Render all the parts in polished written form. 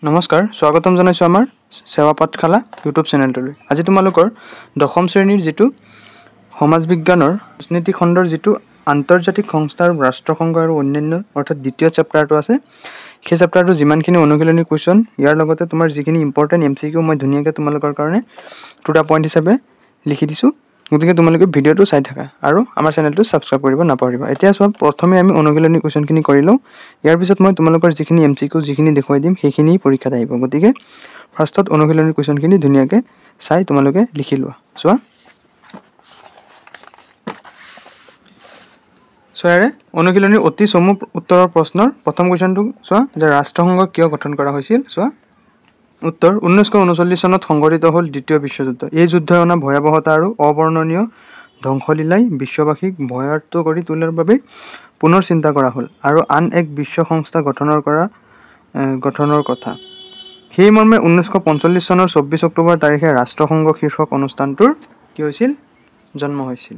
নমস্কাৰ স্বাগতম জনাইছো আমাৰ সেৱা পাঠশালা ইউটিউব চেনেলটোলৈ। আজি তোমালোকৰ দশম শ্ৰেণীৰ যেটো সমাজ বিজ্ঞানৰ ৰাজনীতি খণ্ডৰ যেটো আন্তৰ্জাতিক সংস্থা আৰু ৰাষ্ট্ৰসংঘ আৰু অন্যান্য অৰ্থাৎ দ্বিতীয় চেপ্টাৰটো আছে, সেই চেপ্টাৰটো যিমানখিনি অনুশীলনী কুৱেশ্যন ইয়াৰ লগতে তোমাৰ যিখিনি ইম্পৰ্টেণ্ট এমচিকিউ মই ধুনীয়াকৈ তোমালোকৰ কাৰণে 2টা পইণ্ট হিচাপে লিখি দিছো। গতিকে তোমালোকে ভিডিঅ'টো চাই থাকা আৰু আমাৰ চেনেলটো ছাবস্ক্ৰাইব কৰিব নাপাহৰিবা। এতিয়া চোৱা, প্ৰথমে আমি অনুশীলনী কুৱেশ্যনখিনি কৰি লওঁ। ইয়াৰ পিছত মই তোমালোকৰ যিখিনি এমচিকিউ যিখিনি দেখুৱাই দিম সেইখিনি পৰীক্ষাত আহিব। গতিকে ফাৰ্ষ্টত অনুশীলনী কুৱেশ্যনখিনি ধুনীয়াকৈ চাই তোমালোকে লিখি লোৱা। চোৱা ইয়াৰে অনুশীলনীৰ অতি চমু উত্তৰৰ প্ৰশ্নৰ প্ৰথম কুৱেশ্যনটো চোৱা যে ৰাষ্ট্ৰসংঘ কিয় গঠন কৰা হৈছিল। চোৱা উত্তৰ, 1939 চনত সংঘটিত হ'ল দ্বিতীয় বিশ্বযুদ্ধ। এই যুদ্ধই অনা ভয়াৱহতা আৰু অবৰ্ণনীয় ধ্বংসলীলাই বিশ্ববাসীক ভয়াৰ্ত কৰি তোলাৰ বাবে পুনৰ চিন্তা কৰা হ'ল আৰু আন এক বিশ্ব সংস্থা গঠনৰ কথা। সেই মৰ্মে 1945 চনৰ 24 অক্টোবৰ তাৰিখে ৰাষ্ট্ৰসংঘ শীৰ্ষক অনুষ্ঠানটোৰ কি হৈছিল, জন্ম হৈছিল।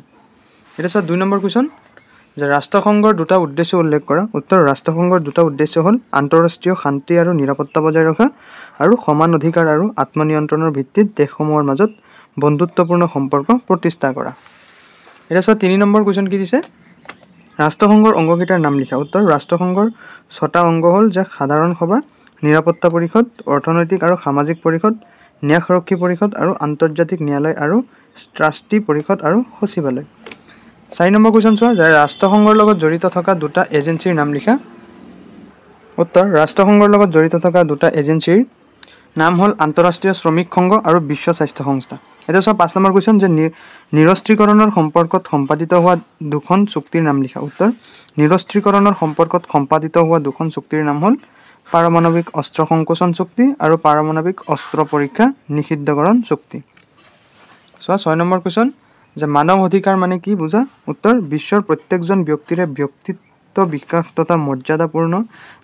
এতিয়া চোৱা 2 নম্বৰ কুৱেশ্যন যে ৰাষ্ট্ৰসংঘৰ 2টা উদ্দেশ্য উল্লেখ কৰা। উত্তৰ, ৰাষ্ট্ৰসংঘৰ 2টা উদ্দেশ্য হ'ল আন্তঃৰাষ্ট্ৰীয় শান্তি আৰু নিৰাপত্তা বজাই ৰখা আৰু সমান অধিকাৰ আৰু আত্মনিয়ন্ত্ৰণৰ ভিত্তিত দেশসমূহৰ মাজত বন্ধুত্বপূৰ্ণ সম্পৰ্ক প্ৰতিষ্ঠা কৰা। এতিয়া চোৱা 3 নম্বৰ কুৱেশ্যন কি দিছে, ৰাষ্ট্ৰসংঘৰ অংগকেইটাৰ নাম লিখা। উত্তৰ, ৰাষ্ট্ৰসংঘৰ 6টা অংগ হ'ল যে সাধাৰণ সভা, নিৰাপত্তা পৰিষদ, অৰ্থনৈতিক আৰু সামাজিক পৰিষদ, ন্যায়াৰক্ষী পৰিষদ আৰু আন্তৰ্জাতিক ন্যায়ালয় আৰু ট্ৰাষ্টি পৰিষদ আৰু সচিবালয়। 4 নম্বৰ কুৱেশ্যন চোৱা যে ৰাষ্ট্ৰসংঘৰ লগত জড়িত থকা 2টা এজেঞ্চিৰ নাম লিখা। উত্তৰ, ৰাষ্ট্ৰসংঘৰ লগত জড়িত থকা 2টা এজেঞ্চিৰ নাম হ'ল আন্তঃৰাষ্ট্ৰীয় শ্ৰমিক সংঘ আৰু বিশ্ব স্বাস্থ্য সংস্থা। এতিয়া চোৱা 5 নম্বৰ কুৱেশ্যন যে নিৰস্ত্ৰীকৰণৰ সম্পৰ্কত সম্পাদিত হোৱা 2খন চুক্তিৰ নাম লিখা। উত্তৰ, নিৰস্ত্ৰীকৰণৰ সম্পৰ্কত সম্পাদিত হোৱা 2খন চুক্তিৰ নাম হ'ল পাৰমাণৱিক অস্ত্ৰ সংকোচন চুক্তি আৰু পাৰমাণৱিক অস্ত্ৰ পৰীক্ষা নিষিদ্ধকৰণ চুক্তি। চোৱা 6 নম্বৰ কুৱেশ্যন যে মানৱ অধিকাৰ মানে কি বুজা। উত্তৰ, বিশ্বৰ প্ৰত্যেকজন ব্যক্তিৰে ব্যক্তিত্ব বিকাশ তথা মৰ্যাদাপূৰ্ণ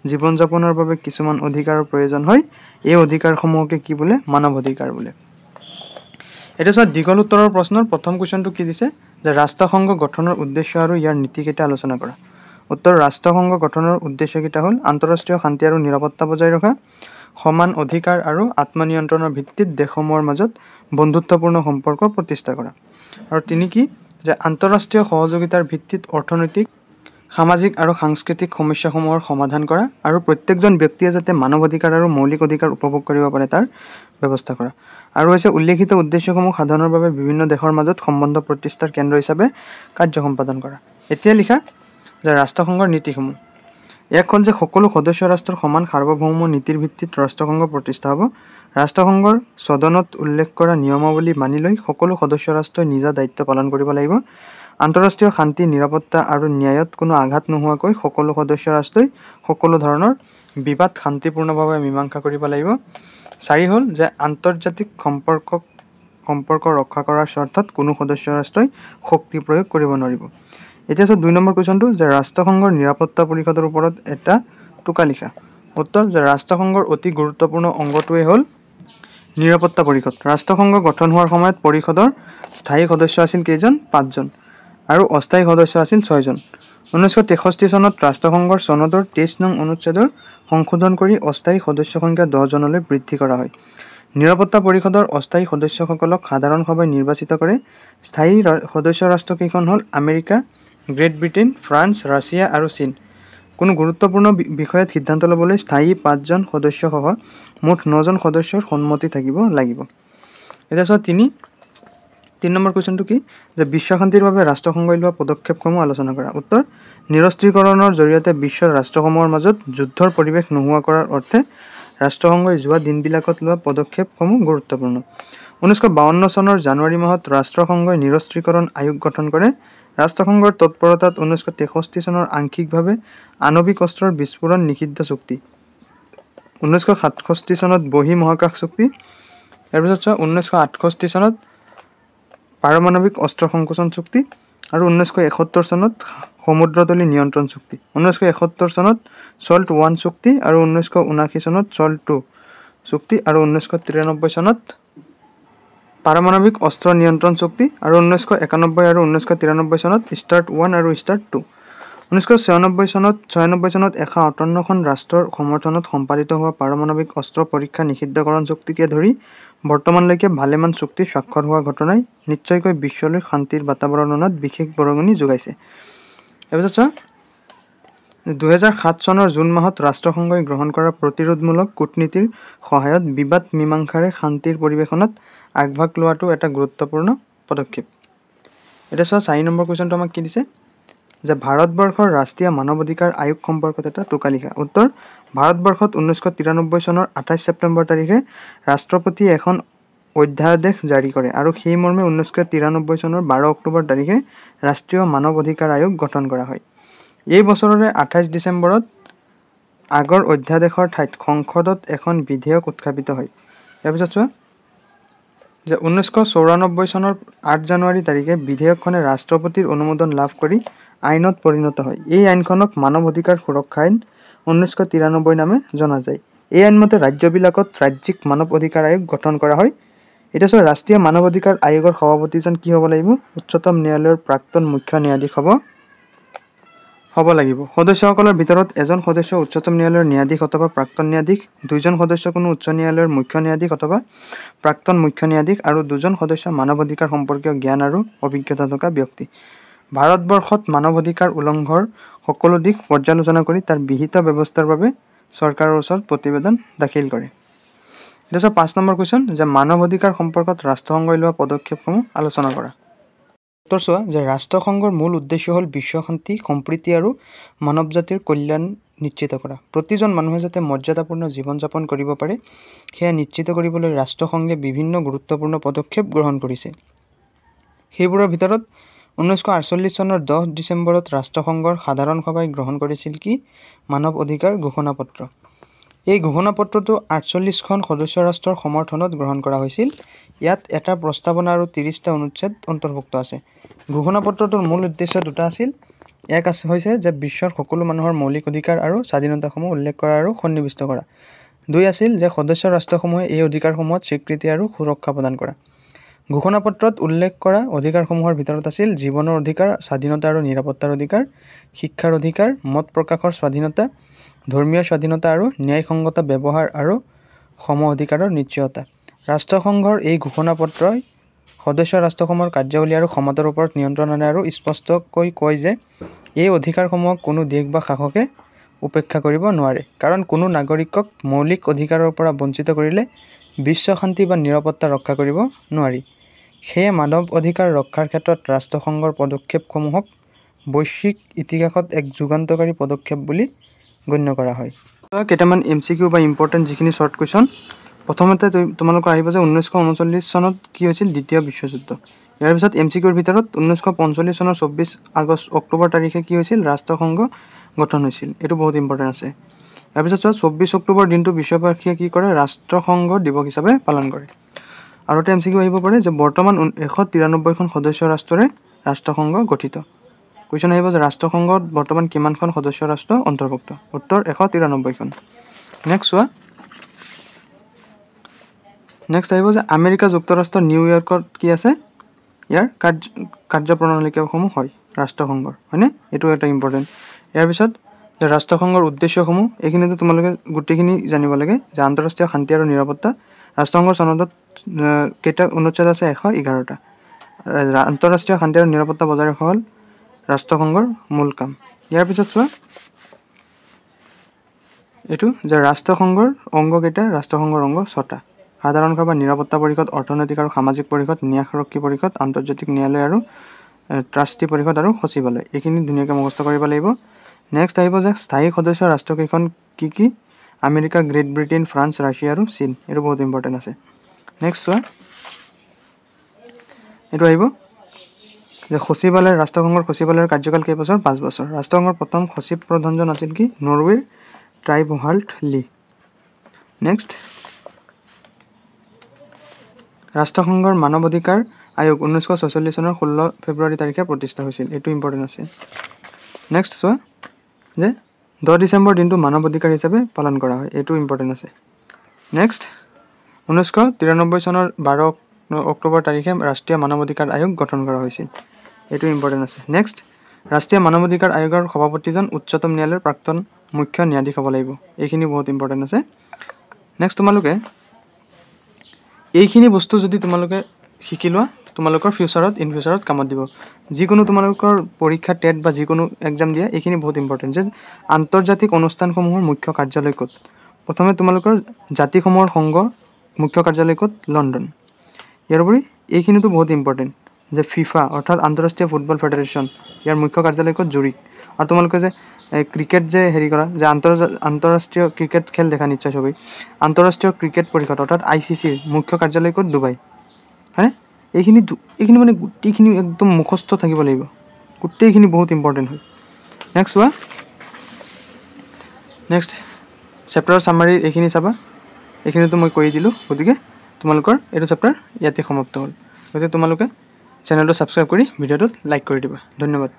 জীৱন যাপনৰ বাবে কিছুমান অধিকাৰৰ প্ৰয়োজন হয়। এই অধিকাৰসমূহকে কি বোলে, মানৱ অধিকাৰ বোলে। এতিয়া চোৱা দীঘল উত্তৰৰ প্ৰশ্নৰ প্ৰথম কুৱেশ্যনটো কি দিছে যে ৰাষ্ট্ৰসংঘ গঠনৰ উদ্দেশ্য আৰু ইয়াৰ নীতিকেইটা আলোচনা কৰা। উত্তৰ, ৰাষ্ট্ৰসংঘ গঠনৰ উদ্দেশ্যকেইটা হ'ল আন্তঃৰাষ্ট্ৰীয় শান্তি আৰু নিৰাপত্তা বজাই ৰখা, সমান অধিকাৰ আৰু আত্মনিয়ন্ত্ৰণৰ ভিত্তিত দেশসমূহৰ মাজত বন্ধুত্বপূৰ্ণ সম্পৰ্ক প্ৰতিষ্ঠা কৰা। আৰু 3 কি যে আন্তঃৰাষ্ট্ৰীয় সহযোগিতাৰ ভিত্তিত অৰ্থনৈতিক, সামাজিক আৰু সাংস্কৃতিক সমস্যাসমূহৰ সমাধান কৰা আৰু প্ৰত্যেকজন ব্যক্তিয়ে যাতে মানৱ অধিকাৰ আৰু মৌলিক অধিকাৰ উপভোগ কৰিব পাৰে তাৰ ব্যৱস্থা কৰা। আৰু হৈছে উল্লেখিত উদ্দেশ্যসমূহ সাধনৰ বাবে বিভিন্ন দেশৰ মাজত সম্বন্ধ প্ৰতিষ্ঠাৰ কেন্দ্ৰ হিচাপে কাৰ্য সম্পাদন কৰা। এতিয়া লিখা যে ৰাষ্ট্ৰসংঘৰ নীতিসমূহ। এক হ'ল যে সকলো সদস্য ৰাষ্ট্ৰৰ সমান সাৰ্বভৌম নীতিৰ ভিত্তিত ৰাষ্ট্ৰসংঘ প্ৰতিষ্ঠা হ'ব। ৰাষ্ট্ৰসংঘৰ সদনত উল্লেখ কৰা নিয়মাৱলী মানি লৈ সকলো সদস্য ৰাষ্ট্ৰই নিজা দায়িত্ব পালন কৰিব লাগিব। আন্তঃৰাষ্ট্ৰীয় শান্তি, নিৰাপত্তা আৰু ন্যায়ত কোনো আঘাত নোহোৱাকৈ সকলো সদস্য ৰাষ্ট্ৰই সকলো ধৰণৰ বিবাদ শান্তিপূৰ্ণভাৱে মীমাংসা কৰিব লাগিব। 4 হ'ল যে আন্তৰ্জাতিক সম্পৰ্ক ৰক্ষা কৰাৰ স্বাৰ্থত কোনো সদস্য ৰাষ্ট্ৰই শক্তি প্ৰয়োগ কৰিব নোৱাৰিব। এতিয়া চোৱা 2 নম্বৰ কুৱেশ্যনটো যে ৰাষ্ট্ৰসংঘৰ নিৰাপত্তা পৰিষদৰ ওপৰত এটা টোকা লিখা। উত্তৰ, যে ৰাষ্ট্ৰসংঘৰ অতি গুৰুত্বপূৰ্ণ অংগটোৱেই হ'ল নিৰাপত্তা পৰিষদ। ৰাষ্ট্ৰসংঘ গঠন হোৱাৰ সময়ত পৰিষদৰ স্থায়ী সদস্য আছিল কেইজন, 5জন আৰু অস্থায়ী সদস্য আছিল 6জন। 1963 চনত ৰাষ্ট্ৰসংঘৰ চনদৰ 23 নং অনুচ্ছেদৰ সংশোধন কৰি অস্থায়ী সদস্য সংখ্যা 10জনলৈ বৃদ্ধি কৰা হয়। নিৰাপত্তা পৰিষদৰ অস্থায়ী সদস্যসকলক সাধাৰণ সভাই নিৰ্বাচিত কৰে। স্থায়ী সদস্য ৰাষ্ট্ৰকেইখন হ'ল America, great Britain, France, Russia আৰু চীন। কোনো গুৰুত্বপূৰ্ণ বিষয়ত সিদ্ধান্ত ল'বলৈ স্থায়ী 5জন সদস্যসহ মুঠ 9জন সদস্যৰ সন্মতি থাকিব লাগিব। এতিয়া চোৱা 3 নম্বৰ কুৱেশ্যনটো কি যে বিশ্বশান্তিৰ বাবে ৰাষ্ট্ৰসংঘই লোৱা পদক্ষেপসমূহ আলোচনা কৰা। উত্তৰ, নিৰস্ত্ৰীকৰণৰ জৰিয়তে বিশ্বৰ ৰাষ্ট্ৰসমূহৰ মাজত যুদ্ধৰ পৰিৱেশ নোহোৱা কৰাৰ অৰ্থে ৰাষ্ট্ৰসংঘই যোৱা দিনবিলাকত লোৱা পদক্ষেপসমূহ গুৰুত্বপূৰ্ণ। 1952 চনৰ জানুৱাৰী মাহত ৰাষ্ট্ৰসংঘই নিৰস্ত্ৰীকৰণ আয়োগ গঠন কৰে। ৰাষ্ট্ৰসংঘৰ তৎপৰতাত 1963 চনৰ আংশিকভাৱে আণৱিক অস্ত্ৰৰ বিস্ফোৰণ নিষিদ্ধ চুক্তি, 1967 চনত বহি মহাকাশ চুক্তি, ইয়াৰ পিছত চোৱা 1968 চনত পাৰমাণৱিক অস্ত্ৰ সংকোচন চুক্তি আৰু 1971 চনত সমুদ্ৰতলী নিয়ন্ত্ৰণ চুক্তি, 1971 চনত SALT I চুক্তি আৰু 1979 চনত SALT II চুক্তি আৰু 1993 চনত পাৰমাণৱিক অস্ত্ৰ নিয়ন্ত্ৰণ চুক্তি আৰু 1991 আৰু 1993 চনত START I আৰু START II। 1996 চনত 158খন ৰাষ্ট্ৰৰ সমৰ্থনত সম্পাদিত হোৱা পাৰমাণৱিক অস্ত্ৰ পৰীক্ষা নিষিদ্ধকৰণ চুক্তিকে ধৰি বৰ্তমানলৈকে ভালেমান চুক্তি স্বাক্ষৰ হোৱা ঘটনাই নিশ্চয়কৈ বিশ্বলৈ শান্তিৰ বাতাবৰণ অনাত বিশেষ বৰঙণি যোগাইছে। তাৰপিছত চোৱা, 2007 চনৰ জুন মাহত ৰাষ্ট্ৰসংঘই গ্ৰহণ কৰা প্ৰতিৰোধমূলক কূটনীতিৰ সহায়ত বিবাদ মীমাংসাৰে শান্তিৰ পৰিৱেশনত আগভাগ লোৱাটো এটা গুৰুত্বপূৰ্ণ পদক্ষেপ। এতিয়া চোৱা 4 নম্বৰ কুৱেশ্যনটো আমাক কি দিছে যে ভাৰতবৰ্ষৰ ৰাষ্ট্ৰীয় মানৱ অধিকাৰ আয়োগ সম্পৰ্কত এটা টোকা লিখা। উত্তৰ, ভাৰতবৰ্ষত 1993 চনৰ 28 ছেপ্টেম্বৰ তাৰিখে ৰাষ্ট্ৰপতিয়ে এখন অধ্যাদেশ জাৰি কৰে আৰু সেই মৰ্মে 1993 চনৰ 12 অক্টোবৰ তাৰিখে ৰাষ্ট্ৰীয় মানৱ অধিকাৰ আয়োগ গঠন কৰা হয়। এই বছৰৰে 28 ডিচেম্বৰত আগৰ অধ্যাদেশৰ ঠাইত সংসদত এখন বিধেয়ক উত্থাপিত হয়। ইয়াৰ পিছত চোৱা যে 1994 চনৰ 8 জানুৱাৰী তাৰিখে বিধেয়কখনে ৰাষ্ট্ৰপতিৰ অনুমোদন লাভ কৰি আইনত পৰিণত হয়। এই আইনখনক মানৱ অধিকাৰ সুৰক্ষা আইন 1993 নামে জনা যায়। এই আইনমতে ৰাজ্যবিলাকত ৰাজ্যিক মানৱ অধিকাৰ আয়োগ গঠন কৰা হয়। এতিয়া চোৱা, ৰাষ্ট্ৰীয় মানৱ অধিকাৰ আয়োগৰ সভাপতিজন কি হ'ব লাগিব? উচ্চতম ন্যায়ালয়ৰ প্ৰাক্তন মুখ্য ন্যায়াধীশ হ'ব লাগিব। সদস্যসকলৰ ভিতৰত এজন সদস্য উচ্চতম ন্যায়ালয়ৰ ন্যায়াধীশ অথবা প্ৰাক্তন ন্যায়াধীশ, 2জন সদস্য কোনো উচ্চ ন্যায়ালয়ৰ মুখ্য ন্যায়াধীশ অথবা প্ৰাক্তন মুখ্য ন্যায়াধীশ আৰু 2জন সদস্য মানৱ অধিকাৰ সম্পৰ্কীয় জ্ঞান আৰু অভিজ্ঞতা থকা ব্যক্তি। ভাৰতবৰ্ষত মানৱ অধিকাৰ উলংঘনৰ সকলো দিশ পৰ্যালোচনা কৰি তাৰ বিহিত ব্যৱস্থাৰ বাবে চৰকাৰৰ ওচৰত প্ৰতিবেদন দাখিল কৰে। এতিয়া চোৱা 5 নম্বৰ কুৱেশ্যন যে মানৱ অধিকাৰ সম্পৰ্কত ৰাষ্ট্ৰসংঘই লোৱা পদক্ষেপসমূহ আলোচনা কৰা। উত্তৰ চোৱা যে ৰাষ্ট্ৰসংঘৰ মূল উদ্দেশ্য হ'ল বিশ্ব শান্তি, সম্প্ৰীতি আৰু মানৱ জাতিৰ কল্যাণ নিশ্চিত কৰা। প্ৰতিজন মানুহে যাতে মৰ্যাদাপূৰ্ণ জীৱন যাপন কৰিব পাৰে সেয়া নিশ্চিত কৰিবলৈ ৰাষ্ট্ৰসংঘে বিভিন্ন গুৰুত্বপূৰ্ণ পদক্ষেপ গ্ৰহণ কৰিছে। সেইবোৰৰ ভিতৰত 1948 চনৰ 10 ডিচেম্বৰত ৰাষ্ট্ৰসংঘৰ সাধাৰণ সভাই গ্ৰহণ কৰিছিল কি? মানৱ অধিকাৰ ঘোষণাপত্ৰ। এই ঘোষণাপত্ৰটো 48খন সদস্য ৰাষ্ট্ৰৰ সমৰ্থনত গ্ৰহণ কৰা হৈছিল। ইয়াত এটা প্ৰস্তাৱনা আৰু 30টা অনুচ্ছেদ অন্তৰ্ভুক্ত আছে। ঘোষণাপত্ৰটোৰ মূল উদ্দেশ্য দুটা আছিল। এক হৈছে যে বিশ্বৰ সকলো মানুহৰ মৌলিক অধিকাৰ আৰু স্বাধীনতাসমূহ উল্লেখ কৰা আৰু সন্নিৱিষ্ট কৰা। 2 আছিল যে সদস্য ৰাষ্ট্ৰসমূহে এই অধিকাৰসমূহত স্বীকৃতি আৰু সুৰক্ষা প্ৰদান কৰা। ঘোষণাপত্ৰত উল্লেখ কৰা অধিকাৰসমূহৰ ভিতৰত আছিল জীৱনৰ অধিকাৰ, স্বাধীনতা আৰু নিৰাপত্তাৰ অধিকাৰ, শিক্ষাৰ অধিকাৰ, মত প্ৰকাশৰ স্বাধীনতা, ধৰ্মীয় স্বাধীনতা আৰু ন্যায়সংগত ব্যৱহাৰ আৰু সম অধিকাৰৰ নিশ্চয়তা। ৰাষ্ট্ৰসংঘৰ এই ঘোষণাপত্ৰই সদস্য ৰাষ্ট্ৰসমূহৰ কাৰ্যাৱলী আৰু ক্ষমতাৰ ওপৰত নিয়ন্ত্ৰণ আনে আৰু স্পষ্টকৈ কয় যে এই অধিকাৰসমূহক কোনো দেশ বা শাসকে উপেক্ষা কৰিব নোৱাৰে, কাৰণ কোনো নাগৰিকক মৌলিক অধিকাৰৰ পৰা বঞ্চিত কৰিলে বিশ্ব শান্তি বা নিৰাপত্তা ৰক্ষা কৰিব নোৱাৰি। সেয়ে মানৱ অধিকাৰ ৰক্ষাৰ ক্ষেত্ৰত ৰাষ্ট্ৰসংঘৰ পদক্ষেপসমূহক বৈশ্বিক ইতিহাসত এক যুগান্তকাৰী পদক্ষেপ বুলি গণ্য কৰা হয়। কেইটামান MCQ বা ইম্পৰ্টেণ্ট যিখিনি শ্বৰ্ট কুৱেশ্যন। প্ৰথমতে তোমালোকৰ আহিব যে 1939 চনত কি হৈছিল? দ্বিতীয় বিশ্বযুদ্ধ। ইয়াৰ পিছত MCQৰ ভিতৰত 1945 চনৰ 24 অক্টোবৰ তাৰিখে কি হৈছিল? ৰাষ্ট্ৰসংঘ গঠন হৈছিল। এইটো বহুত ইম্পৰ্টেণ্ট আছে। ইয়াৰ পিছত 24 অক্টোবৰ দিনটো বিশ্ববাসীয়ে কি কৰে? ৰাষ্ট্ৰসংঘ দিৱস হিচাপে পালন কৰে। আৰু এটা MCQ আহিব পাৰে যে বৰ্তমান 193খন সদস্য ৰাষ্ট্ৰৰে ৰাষ্ট্ৰসংঘ গঠিত। কুৱেশ্যন আহিব যে ৰাষ্ট্ৰসংঘত বৰ্তমান কিমানখন সদস্য ৰাষ্ট্ৰ অন্তৰ্ভুক্ত? উত্তৰ 193খন। নেক্সট আহিব যে আমেৰিকা যুক্তৰাষ্ট্ৰৰ নিউয়ৰ্কত কি আছে? ইয়াৰ কাৰ্যপ্ৰণালীসমূহ হয় ৰাষ্ট্ৰসংঘৰ, হয়নে? এইটো এটা ইম্পৰ্টেণ্ট। ইয়াৰ পিছত যে ৰাষ্ট্ৰসংঘৰ উদ্দেশ্যসমূহ, এইখিনিতো তোমালোকে গোটেইখিনি জানিব লাগে যে আন্তঃৰাষ্ট্ৰীয় শান্তি আৰু নিৰাপত্তা। ৰাষ্ট্ৰসংঘৰ চনদত কেইটা অনুচ্ছেদ আছে? 111টা। আন্তঃৰাষ্ট্ৰীয় শান্তি আৰু নিৰাপত্তা বজাই ৰখা হ'ল ৰাষ্ট্ৰসংঘৰ মূল কাম। ইয়াৰ পিছত চোৱা এইটো যে ৰাষ্ট্ৰসংঘৰ অংগ কেইটা? ৰাষ্ট্ৰসংঘৰ অংগ 6টা। সাধাৰণ সভা, নিৰাপত্তা পৰিষদ, অৰ্থনৈতিক আৰু সামাজিক পৰিষদ, ন্যায়াৰক্ষী পৰিষদ, আন্তৰ্জাতিক ন্যায়ালয় আৰু ট্ৰাষ্টি পৰিষদ আৰু সচিবালয়। এইখিনি ধুনীয়াকৈ মুখস্থ কৰিব লাগিব। নেক্সট আহিব যে স্থায়ী সদস্য ৰাষ্ট্ৰকেইখন কি কি? America, great Britain, France, Russia আৰু চীন। এইটো বহুত ইম্পৰ্টেণ্ট আছে। নেক্সট চোৱা এইটো আহিব যে সচিবালয়, ৰাষ্ট্ৰসংঘৰ সচিবালয়ৰ কাৰ্যকাল কেইবছৰ? 5 বছৰ। ৰাষ্ট্ৰসংঘৰ প্ৰথম সচিব প্ৰধানজন আছিল কি? নৰৱেৰ ট্ৰাইবহাল্ট লি। নেক্সট ৰাষ্ট্ৰসংঘৰ মানৱ অধিকাৰ আয়োগ 1946 চনৰ 16 ফেব্ৰুৱাৰী তাৰিখে প্ৰতিষ্ঠা হৈছিল। এইটো ইম্পৰ্টেণ্ট আছে। নেক্সট চোৱা যে 10 ডিচেম্বৰ দিনটো মানৱ অধিকাৰ হিচাপে পালন কৰা হয়। এইটো ইম্পৰ্টেণ্ট আছে। নেক্সট 1993 চনৰ 12 অক্টোবৰ তাৰিখে ৰাষ্ট্ৰীয় মানৱ অধিকাৰ আয়োগ গঠন কৰা হৈছিল। এইটো ইম্পৰ্টেণ্ট আছে। নেক্সট ৰাষ্ট্ৰীয় মানৱ অধিকাৰ আয়োগৰ সভাপতিজন উচ্চতম ন্যায়ালয়ৰ প্ৰাক্তন মুখ্য ন্যায়াধীশ হ'ব লাগিব। এইখিনি বহুত ইম্পৰ্টেণ্ট আছে। নেক্সট তোমালোকে এইখিনি বস্তু যদি তোমালোকে শিকি লোৱা তোমালোকৰ ইন ফিউচাৰত কামত দিব। যিকোনো তোমালোকৰ পৰীক্ষা টেট বা যিকোনো এক্সাম দিয়া এইখিনি বহুত ইম্পৰ্টেণ্ট যে আন্তৰ্জাতিক অনুষ্ঠানসমূহৰ মুখ্য কাৰ্যালয় ক'ত। প্ৰথমে তোমালোকৰ জাতিসমূহৰ সংঘৰ মুখ্য কাৰ্যালয় ক'ত, লণ্ডন। ইয়াৰ উপৰি এইখিনিতো বহুত ইম্পৰ্টেণ্ট যে ফিফা অৰ্থাৎ আন্তঃৰাষ্ট্ৰীয় ফুটবল ফেডাৰেশ্যন ইয়াৰ মুখ্য কাৰ্যালয় ক'ত, জুৰিক। আৰু তোমালোকে যে ক্ৰিকেট যে হেৰি কৰা যে আন্তঃৰাষ্ট্ৰীয় ক্ৰিকেট খেল দেখা নিশ্চয় ছবি, আন্তঃৰাষ্ট্ৰীয় ক্ৰিকেট পৰিষদ অৰ্থাৎ ICCৰ মুখ্য কাৰ্যালয় ক'ত, ডুবাই। হয়নে? এইখিনি মানে গোটেইখিনি একদম মুখস্থ থাকিব লাগিব, গোটেইখিনি বহুত ইম্পৰ্টেণ্ট হয়। নেক্সট চোৱা, নেক্সট চেপ্টাৰৰ চামাৰী এইখিনি চাবা, এইখিনিতো মই কৰি দিলোঁ। গতিকে তোমালোকৰ এইটো চেপ্টাৰ ইয়াতে সমাপ্ত হ'ল। গতিকে তোমালোকে চেনেলটো ছাবস্ক্ৰাইব কৰি ভিডিঅ'টোত লাইক কৰি দিবা। ধন্যবাদ।